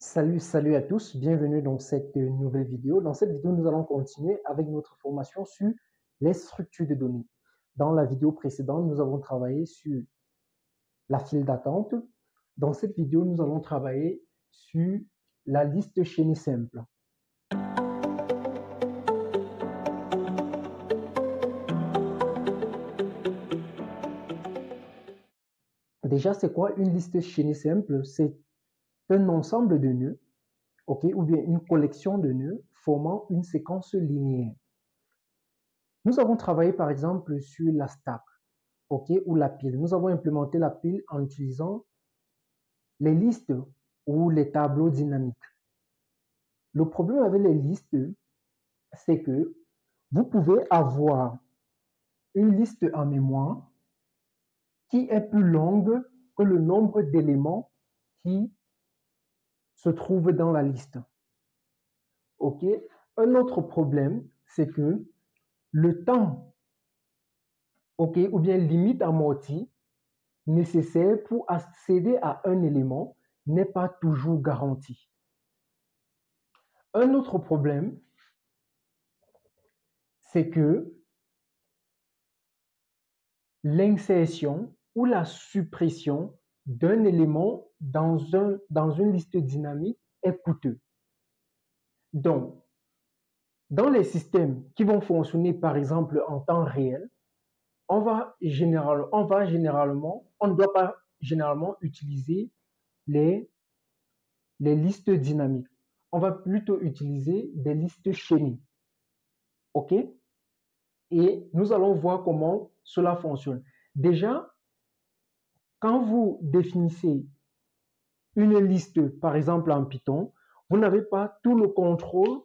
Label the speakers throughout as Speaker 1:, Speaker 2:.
Speaker 1: Salut à tous, bienvenue dans cette nouvelle vidéo. Dans cette vidéo, nous allons continuer avec notre formation sur les structures de données. Dans la vidéo précédente, nous avons travaillé sur la file d'attente. Dans cette vidéo, nous allons travailler sur la liste chaînée simple. Déjà, c'est quoi une liste chaînée simple? C'est un ensemble de nœuds, ou bien une collection de nœuds formant une séquence linéaire. Nous avons travaillé par exemple sur la stack, ou la pile. Nous avons implémenté la pile en utilisant les listes ou les tableaux dynamiques. Le problème avec les listes, c'est que vous pouvez avoir une liste en mémoire qui est plus longue que le nombre d'éléments qui se trouvent dans la liste. Un autre problème, c'est que le temps, ou bien limite amortie nécessaire pour accéder à un élément n'est pas toujours garanti. Un autre problème, c'est que l'insertion ou la suppression d'un élément dans une liste dynamique est coûteux. Donc, dans les systèmes qui vont fonctionner par exemple en temps réel, on ne doit pas généralement utiliser les listes dynamiques. On va plutôt utiliser des listes chaînées. Et nous allons voir comment cela fonctionne. Déjà, quand vous définissez une liste, par exemple en Python, vous n'avez pas tout le contrôle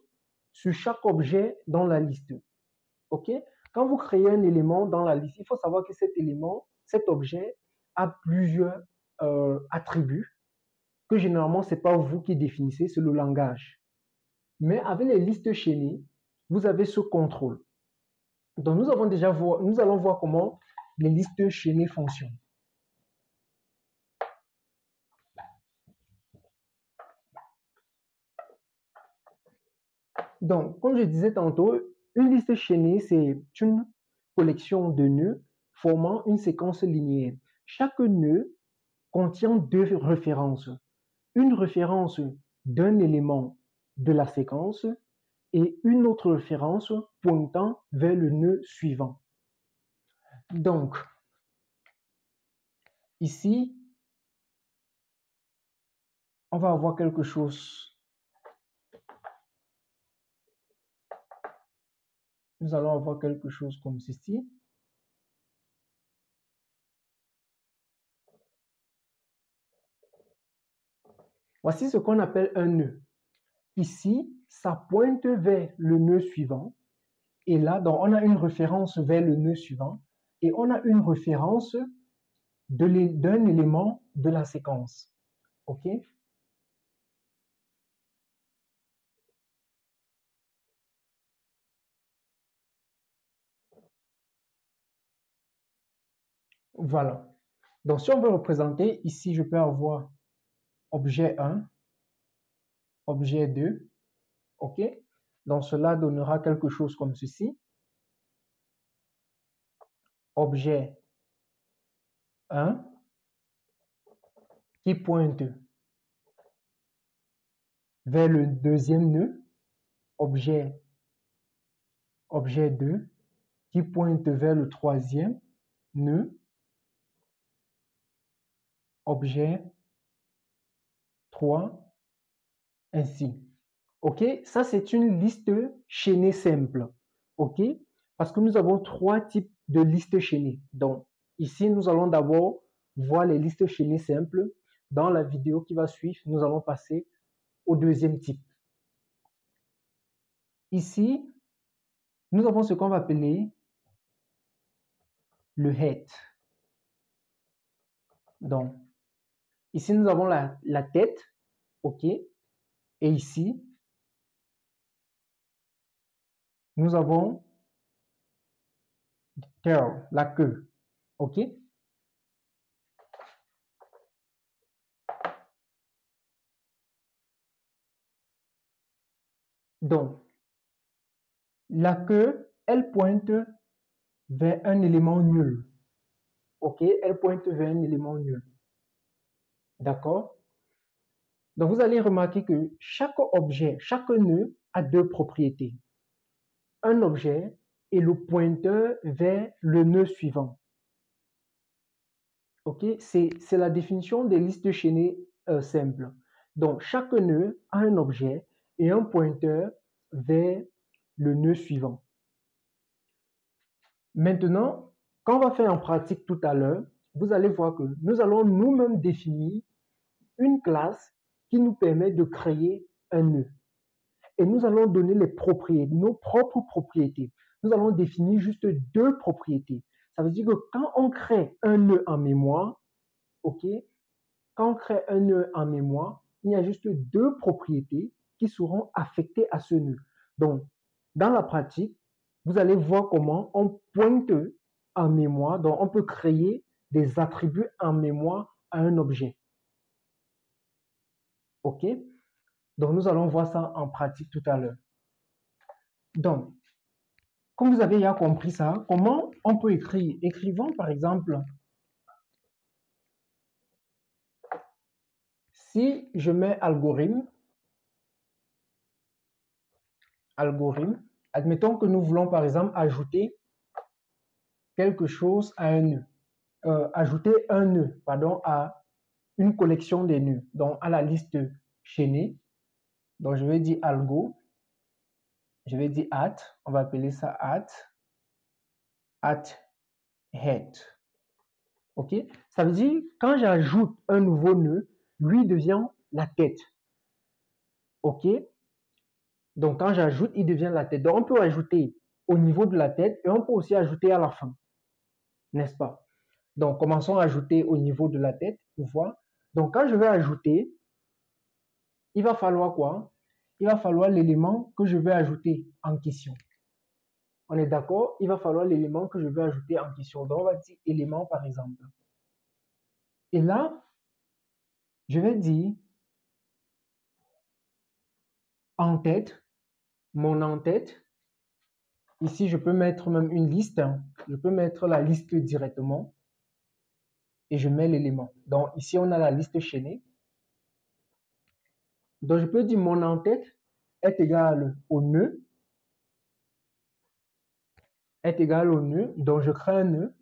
Speaker 1: sur chaque objet dans la liste. Quand vous créez un élément dans la liste, il faut savoir que cet objet a plusieurs attributs que généralement, ce n'est pas vous qui définissez, c'est le langage. Mais avec les listes chaînées, vous avez ce contrôle. Donc, nous allons voir comment les listes chaînées fonctionnent. Donc, comme je disais tantôt, une liste chaînée, c'est une collection de nœuds formant une séquence linéaire. Chaque nœud contient deux références. Une référence d'un élément de la séquence et une autre référence pointant vers le nœud suivant. Donc, ici, on va avoir quelque chose. Nous allons avoir quelque chose comme ceci. Voici ce qu'on appelle un nœud. Ici, ça pointe vers le nœud suivant. Et là, donc, on a une référence vers le nœud suivant. Et on a une référence d'un élément de la séquence. Voilà. Donc, si on veut représenter, ici, je peux avoir objet 1, objet 2, Donc, cela donnera quelque chose comme ceci. Objet 1 qui pointe vers le deuxième nœud. Objet 2 qui pointe vers le troisième nœud. Objet 3, ainsi. Ça c'est une liste chaînée simple. Parce que nous avons trois types de listes chaînées. Donc, ici, nous allons d'abord voir les listes chaînées simples. Dans la vidéo qui va suivre, nous allons passer au deuxième type. Ici, nous avons ce qu'on va appeler le head. Donc, ici, nous avons la tête, et ici, nous avons tail, la queue, Donc, la queue, elle pointe vers un élément nul. OK? Elle pointe vers un élément nul. D'accord? Donc, vous allez remarquer que chaque objet, chaque nœud a deux propriétés. Un objet et le pointeur vers le nœud suivant. OK? C'est la définition des listes chaînées simples. Donc, chaque nœud a un objet et un pointeur vers le nœud suivant. Maintenant, quand on va faire en pratique tout à l'heure, vous allez voir que nous allons nous-mêmes définir une classe qui nous permet de créer un nœud. Et nous allons donner les propriétés, nos propres propriétés. Nous allons définir juste deux propriétés. Ça veut dire que quand on crée un nœud en mémoire, OK, quand on crée un nœud en mémoire, il y a juste deux propriétés qui seront affectées à ce nœud. Donc, dans la pratique, vous allez voir comment on pointe en mémoire. Donc, on peut créer des attributs en mémoire à un objet. OK? Donc, nous allons voir ça en pratique tout à l'heure. Donc, comme vous avez déjà compris ça, comment on peut écrire? Écrivons par exemple, si je mets algorithme, admettons que nous voulons par exemple ajouter quelque chose à un nœud, ajouter un nœud, pardon, à une collection des nœuds, donc à la liste chaînée. Donc je vais dire algo, je vais dire at, on va appeler ça at head. OK? Ça veut dire quand j'ajoute un nouveau nœud, lui devient la tête. OK? Donc quand j'ajoute, il devient la tête. Donc on peut ajouter au niveau de la tête et on peut aussi ajouter à la fin. N'est-ce pas? Donc commençons à ajouter au niveau de la tête pour voir. Donc quand je vais ajouter, il va falloir quoi? Il va falloir l'élément que je vais ajouter en question. On est d'accord? Il va falloir l'élément que je vais ajouter en question. Donc on va dire élément par exemple. Et là, je vais dire en tête, mon en tête. Ici, je peux mettre même une liste. Je peux mettre la liste directement. Et je mets l'élément. Donc ici, on a la liste chaînée. Donc je peux dire mon en-tête est égal au nœud. Est égal au nœud. Donc je crée un nœud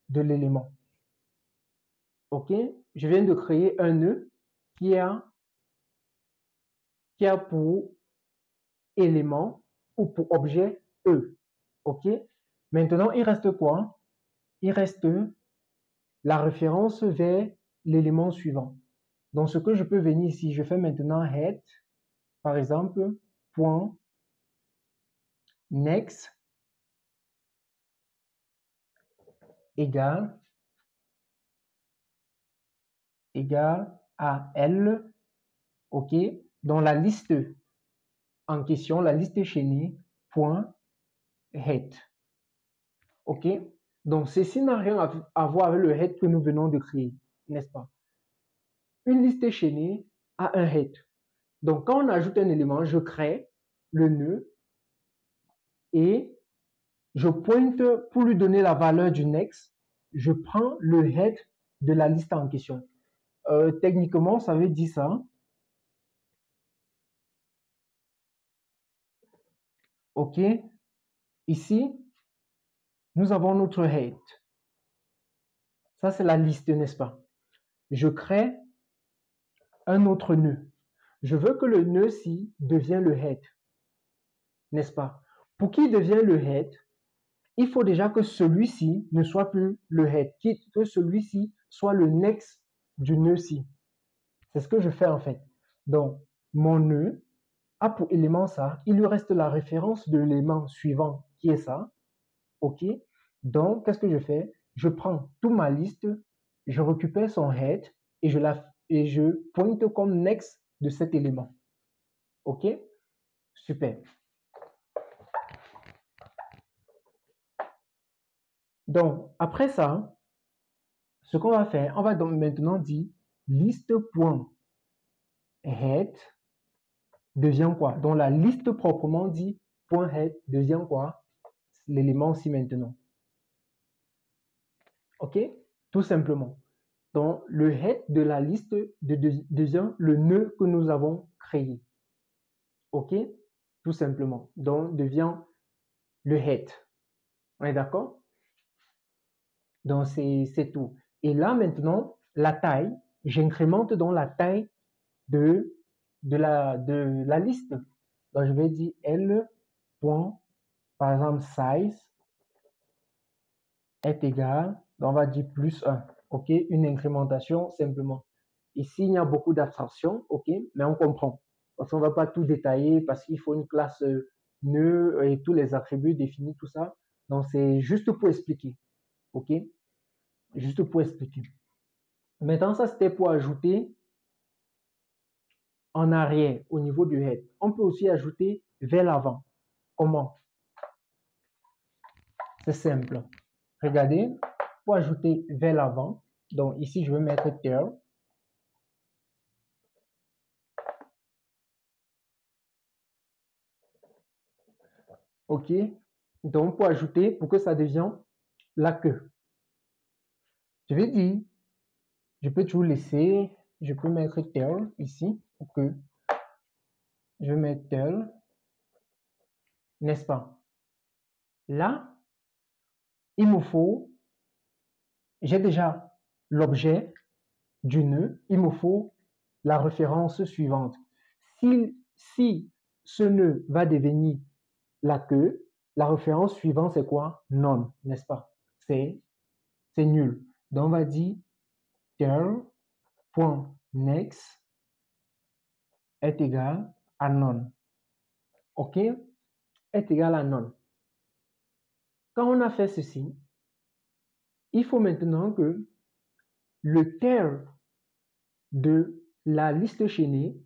Speaker 1: de l'élément. OK? Je viens de créer un nœud qui a pour élément ou pour objet E. OK? Maintenant, il reste quoi? Il reste la référence vers l'élément suivant. Donc, ce que je peux venir ici, je fais maintenant head, par exemple, point next égale à L, OK, dans la liste en question, la liste chaînée, point head. OK? Donc, ceci n'a rien à voir avec le head que nous venons de créer, n'est-ce pas? Une liste chaînée a un head. Donc, quand on ajoute un élément, je crée le nœud et je pointe pour lui donner la valeur du next, je prends le head de la liste en question. Techniquement, ça veut dire ça. OK? Ici, nous avons notre head. Ça, c'est la liste, n'est-ce pas? Je crée un autre nœud. Je veux que le nœud-ci devienne le head, n'est-ce pas? Pour qu'il devienne le head, il faut déjà que celui-ci ne soit plus le head, que celui-ci soit le next du nœud-ci. C'est ce que je fais en fait. Donc, mon nœud a pour élément ça, il lui reste la référence de l'élément suivant qui est ça. OK? Donc, qu'est-ce que je fais? Je prends toute ma liste, je récupère son head et je pointe comme next de cet élément. OK? Super. Donc, après ça, ce qu'on va faire, on va donc maintenant dire liste.head devient quoi? Donc, la liste proprement dit, point head devient quoi? L'élément aussi maintenant. OK? Tout simplement. Donc, le head de la liste devient le nœud que nous avons créé. OK? Tout simplement. Donc, devient le head. On est d'accord? Donc, c'est tout. Et là, maintenant, la taille, j'incrémente dans la taille de la liste. Donc, je vais dire L point, par exemple, size est égal, donc on va dire plus 1. OK? Une incrémentation simplement. Ici, il y a beaucoup d'abstraction, OK? Mais on comprend. Parce qu'on ne va pas tout détailler parce qu'il faut une classe nœud et tous les attributs définis, tout ça. Donc, c'est juste pour expliquer. OK? Juste pour expliquer. Maintenant, ça, c'était pour ajouter en arrière au niveau du head. On peut aussi ajouter vers l'avant. Comment? C'est simple. Regardez, pour ajouter vers l'avant, donc ici, je vais mettre tail. OK? Donc, pour ajouter, pour que ça devienne la queue. Je vais dire, je peux toujours laisser, je peux mettre tail ici, pour que je vais mettre tail, n'est-ce pas? Là, il me faut, j'ai déjà l'objet du nœud, il me faut la référence suivante. Si ce nœud va devenir la queue, la référence suivante, c'est quoi? None, n'est-ce pas? C'est nul. Donc, on va dire tail.next est égal à none. OK? Est égal à none. Quand on a fait ceci, il faut maintenant que le tail de la liste chaînée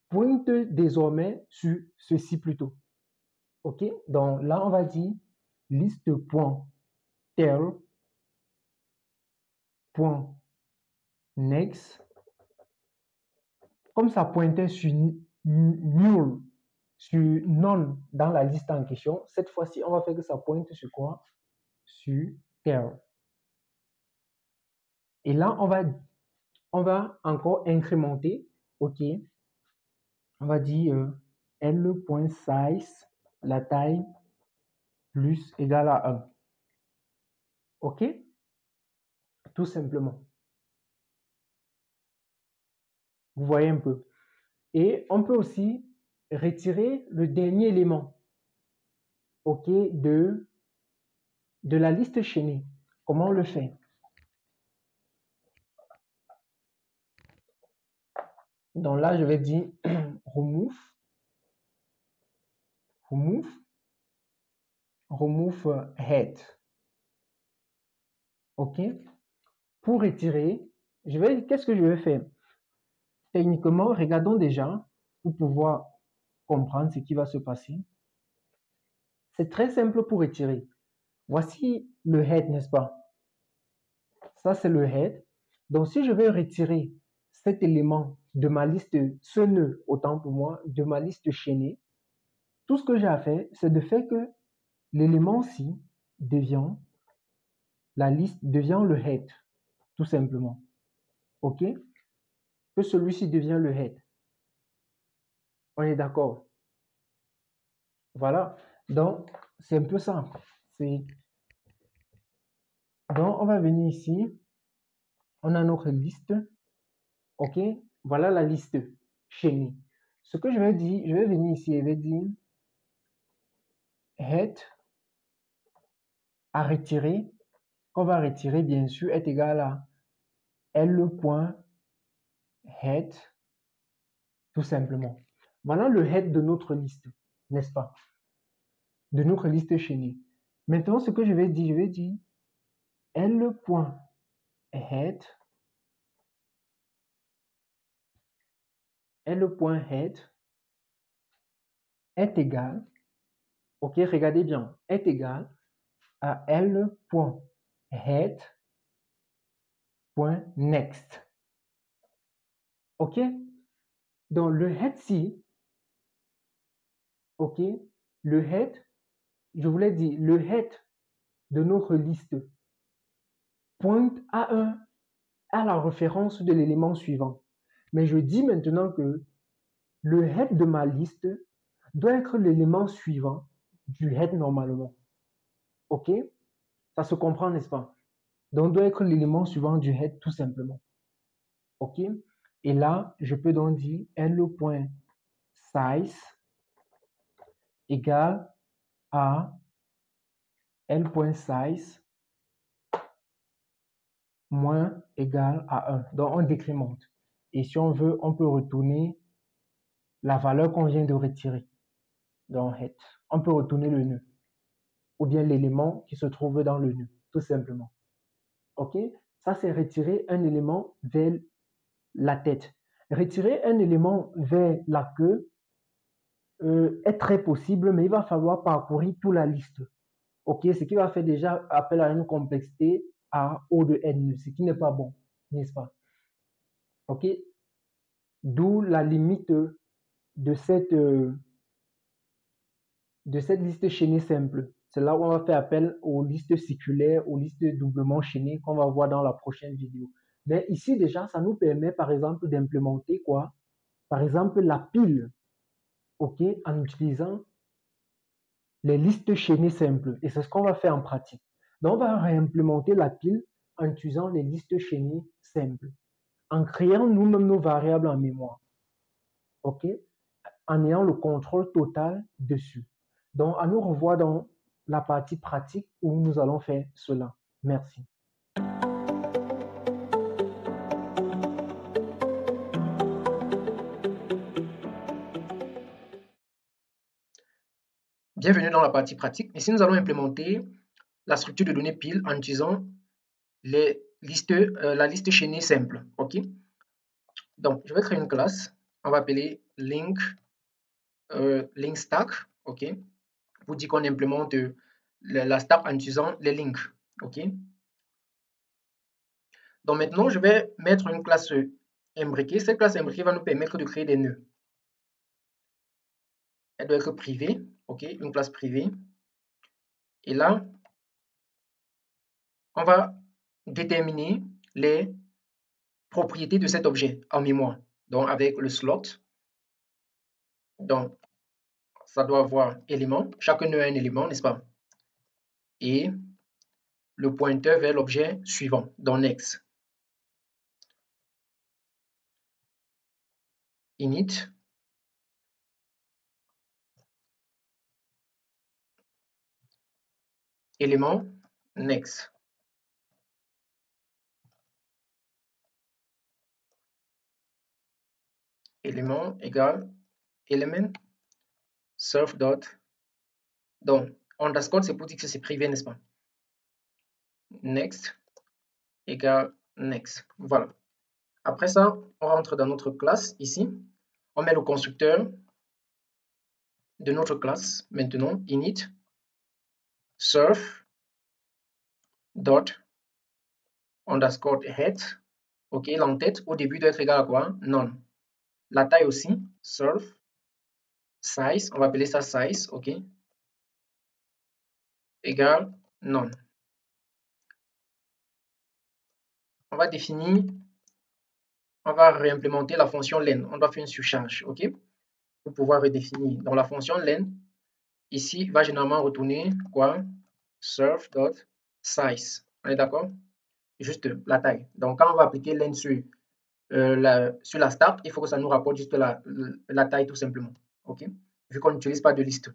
Speaker 1: pointe désormais sur ceci plutôt. OK? Donc là, on va dire liste.tail.next. Comme ça pointait sur null, sur none dans la liste en question, cette fois-ci, on va faire que ça pointe sur quoi? Sur tail. Et là, on va encore incrémenter. OK? On va dire L.size, la taille, plus égal à 1. OK? Tout simplement. Vous voyez un peu. Et on peut aussi retirer le dernier élément, OK, de la liste chaînée. Comment on le fait? Donc là, je vais dire remove head. OK? Pour retirer, qu'est-ce que je vais faire? Techniquement, regardons déjà pour pouvoir comprendre ce qui va se passer. C'est très simple pour retirer. Voici le head, n'est-ce pas? Ça, c'est le head. Donc, si je vais retirer cet élément de ma liste, ce nœud, autant pour moi, de ma liste chaînée, tout ce que j'ai à faire, c'est de faire que l'élément-ci devient, la liste devient le head, tout simplement. OK? Que celui-ci devient le head. On est d'accord? Voilà. Donc, c'est un peu ça. Donc, on va venir ici. On a notre liste. OK? Voilà la liste chaînée. Ce que je vais dire, je vais venir ici et je vais dire head à retirer, qu'on va retirer bien sûr, est égal à L.head, tout simplement. Voilà le head de notre liste, n'est-ce pas? De notre liste chaînée. Maintenant, ce que je vais dire L.head, est égal, ok, regardez bien, est égal à L.head.next. Ok? Donc le head-ci, OK, le head, je voulais dire, le head de notre liste pointe à la référence de l'élément suivant. Mais je dis maintenant que le head de ma liste doit être l'élément suivant du head normalement. OK? Ça se comprend, n'est-ce pas? Donc, doit être l'élément suivant du head tout simplement. OK? Et là, je peux donc dire L.size égale à L.size moins égale à 1. Donc, on décrémente. Et si on veut, on peut retourner la valeur qu'on vient de retirer dans head. On peut retourner le nœud ou bien l'élément qui se trouve dans le nœud, tout simplement. OK? Ça, c'est retirer un élément vers la tête. Retirer un élément vers la queue est très possible, mais il va falloir parcourir toute la liste. OK? Ce qui va faire déjà appel à une complexité à O de n, ce qui n'est pas bon, n'est-ce pas? OK? D'où la limite de cette liste chaînée simple. C'est là où on va faire appel aux listes circulaires, aux listes doublement chaînées qu'on va voir dans la prochaine vidéo. Mais ici déjà, ça nous permet par exemple d'implémenter quoi? Par exemple la pile, ok, en utilisant les listes chaînées simples. Et c'est ce qu'on va faire en pratique. Donc on va réimplémenter la pile en utilisant les listes chaînées simples, en créant nous-mêmes nos variables en mémoire, ok, en ayant le contrôle total dessus. Donc, à nous revoir dans la partie pratique où nous allons faire cela. Merci. Bienvenue dans la partie pratique. Ici, nous allons implémenter la structure de données pile en utilisant la liste chaînée simple. OK? Donc, je vais créer une classe. On va appeler link stack. OK? Pour dire qu'on implémente la stack en utilisant les links. OK? Donc maintenant, je vais mettre une classe imbriquée. Cette classe imbriquée va nous permettre de créer des nœuds. Elle doit être privée, ok, une classe privée. Et là, on va déterminer les propriétés de cet objet en mémoire. Donc avec le slot, donc ça doit avoir élément, chaque nœud a un élément, n'est-ce pas? Et le pointeur vers l'objet suivant, dans next. Init. Élément, next. Élément égale element surf dot. Donc, underscore, c'est pour dire que c'est privé, n'est-ce pas? Next égale next. Voilà. Après ça, on rentre dans notre classe ici. On met le constructeur de notre classe maintenant, init surf dot underscore head. Ok, l'entête au début doit être égal à quoi? None. La taille aussi, surf size, on va appeler ça size, ok, égal none. On va définir, on va réimplémenter la fonction len. On doit faire une surcharge, ok, pour pouvoir redéfinir. Donc la fonction len ici va généralement retourner quoi? Surf dot size. On est d'accord? Juste la taille. Donc quand on va appliquer len sur la start, il faut que ça nous rapporte juste la taille tout simplement. Ok? Vu qu'on n'utilise pas de liste.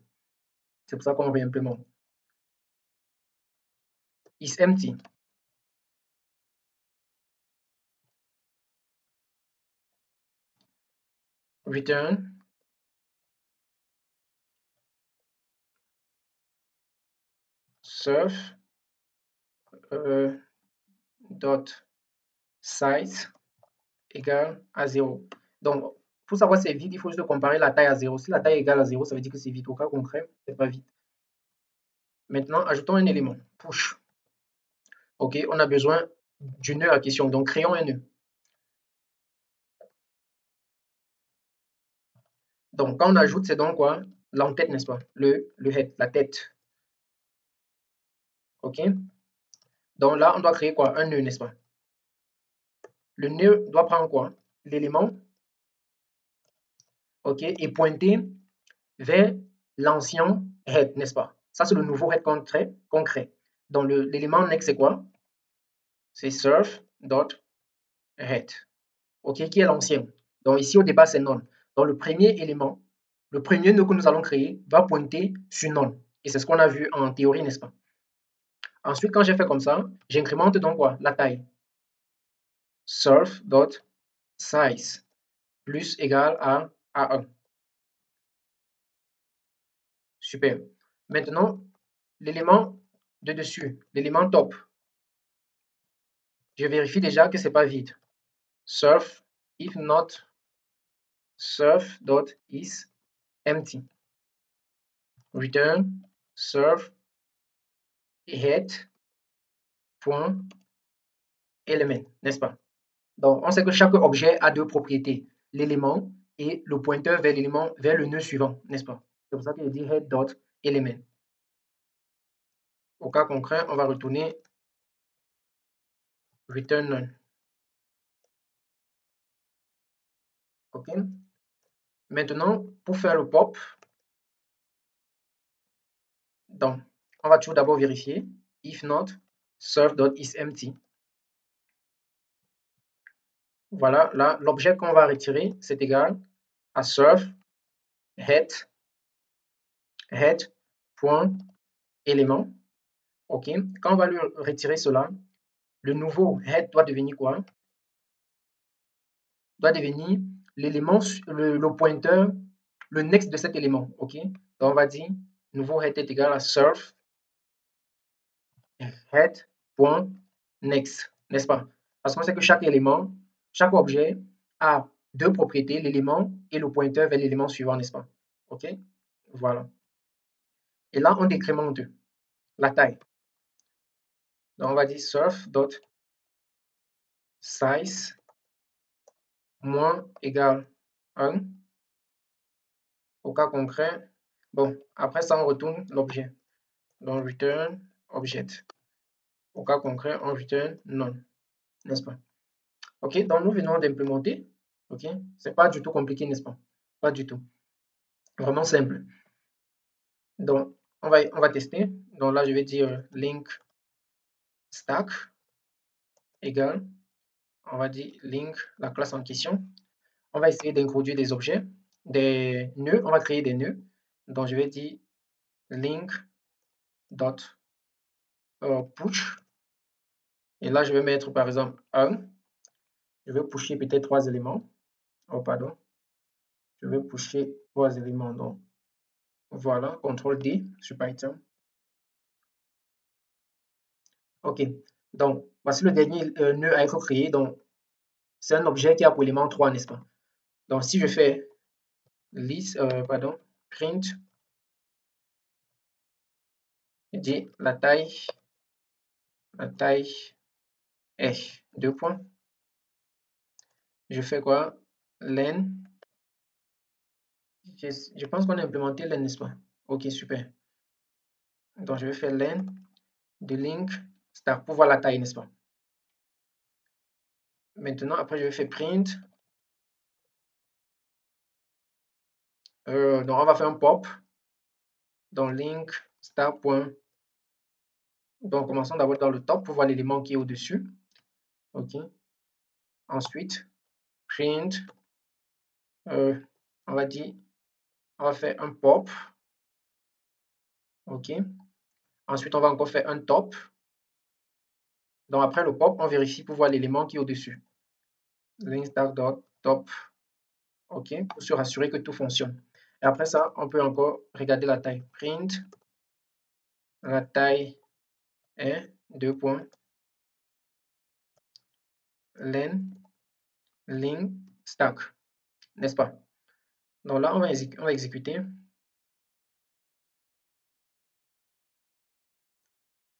Speaker 1: C'est pour ça qu'on réimplémente. Is empty. Return surf dot size égale à 0. Donc, pour savoir si c'est vide, il faut juste comparer la taille à 0. Si la taille est égale à 0, ça veut dire que c'est vide. Au cas concret, c'est pas vide. Maintenant, ajoutons un élément, push. Ok, on a besoin du nœud à question, donc créons un nœud. Donc, quand on ajoute, c'est donc quoi?
Speaker 2: l'entête, n'est-ce pas? Le head, la tête. OK? Donc là, on doit créer quoi? Un nœud, n'est-ce pas? Le nœud doit prendre quoi? L'élément, OK, et pointer vers l'ancien head, n'est-ce pas? Ça, c'est le nouveau head qu'on crée. Donc l'élément next, c'est quoi? C'est surf.head. OK, qui est l'ancien. Donc ici, au départ, c'est none. Donc le premier élément, le premier nœud que nous allons créer va pointer sur none. Et c'est ce qu'on a vu en théorie, n'est-ce pas? Ensuite, quand j'ai fait comme ça, j'incrémente donc quoi? La taille. Surf.size plus égal à 1. Super. Maintenant, l'élément de dessus, l'élément top, je vérifie déjà que ce n'est pas vide. Surf, if not, surf.is empty. Return surf head.element, n'est-ce pas? Donc, on sait que chaque objet a deux propriétés, l'élément et le pointeur vers l'élément, vers le nœud suivant, n'est-ce pas? C'est pour ça que je dis head.element. Au cas concret, on va retourner return none. OK? Maintenant, pour faire le pop, donc, on va toujours d'abord vérifier if not surf.isEmpty. Voilà, là, l'objet qu'on va retirer, c'est égal à surf head.element. OK, quand on va lui retirer cela, le nouveau head doit devenir quoi? Doit devenir l'élément, le pointeur, le next de cet élément. OK, donc on va dire nouveau head est égal à surf head.next, n'est-ce pas? Parce qu'on sait que chaque élément, chaque objet a deux propriétés, l'élément et le pointeur vers l'élément suivant, n'est-ce pas? OK, voilà. Et là, on décrémente la taille. Donc, on va dire surf.size moins égal 1. Au cas concret, bon, après ça, on retourne l'objet. Donc, return object. Au cas concret, on return none, n'est-ce pas? OK, donc nous venons d'implémenter. OK, c'est pas du tout compliqué, n'est-ce pas? Pas du tout. Vraiment simple. Donc, on va tester. Donc là, je vais dire link stack égale, on va dire link, la classe en question. On va essayer d'introduire des objets, des nœuds. On va créer des nœuds. Donc, je vais dire link dot push. Et là, je vais mettre par exemple 1. Je vais pusher peut-être 3 éléments. Oh, pardon. Je vais pusher 3 éléments. Donc, voilà, CTRL D sur Python. OK. Donc, voici le dernier nœud à être créé. Donc, c'est un objet qui a pour élément 3, n'est-ce pas? Donc, si je fais print, je dis la taille est 2 points. Je fais quoi? Len. Je pense qu'on a implémenté len, n'est-ce pas? OK, super. Donc, je vais faire len de link start pour voir la taille, n'est-ce pas? Maintenant, après, je vais faire print. Donc, on va faire un pop. Donc, link start point. Donc, commençons d'abord dans le top pour voir l'élément qui est au-dessus. OK. Ensuite, print. On va dire, on va faire un pop. OK. Ensuite, on va encore faire un top. Donc, après le pop, on vérifie pour voir l'élément qui est au-dessus. Link start top. OK. Pour se rassurer que tout fonctionne. Et après ça, on peut encore regarder la taille. Print. La taille est 2 points. Len link stack. N'est-ce pas? Donc là, on va exécuter.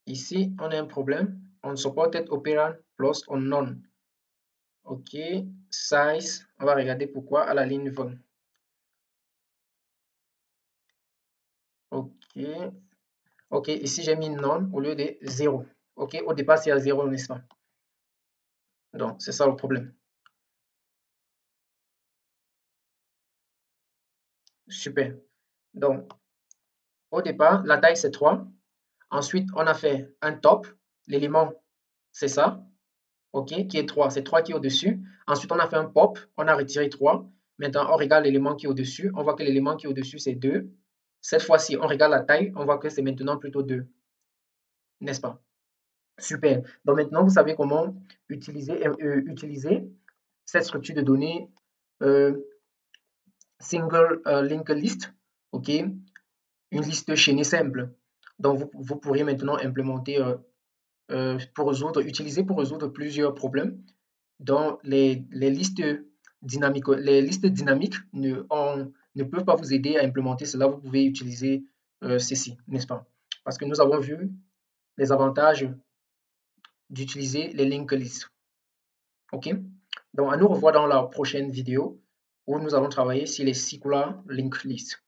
Speaker 2: Ici, on a un problème. On supported operand plus or none. OK. Size. On va regarder pourquoi à la ligne 20. OK, ici j'ai mis non au lieu de 0. OK, au départ c'est à 0, n'est-ce pas? Donc, c'est ça le problème. Super. Donc, au départ, la taille c'est 3. Ensuite, on a fait un top. L'élément, c'est ça. OK, qui est 3. C'est 3 qui est au-dessus. Ensuite, on a fait un pop. On a retiré 3. Maintenant, on regarde l'élément qui est au-dessus. On voit que l'élément qui est au-dessus, c'est 2. Cette fois-ci, on regarde la taille. On voit que c'est maintenant plutôt 2. N'est-ce pas? Super. Donc maintenant, vous savez comment utiliser cette structure de données euh, single linked list, OK, une liste chaînée simple. Donc vous pourriez maintenant implémenter utiliser pour résoudre plusieurs problèmes dont les listes dynamiques ne peuvent pas vous aider à implémenter cela. Vous pouvez utiliser ceci, n'est-ce pas? Parce que nous avons vu les avantages d'utiliser les linked lists. OK? Donc, à nous revoir dans la prochaine vidéo où nous allons travailler sur les Circular Linked Lists.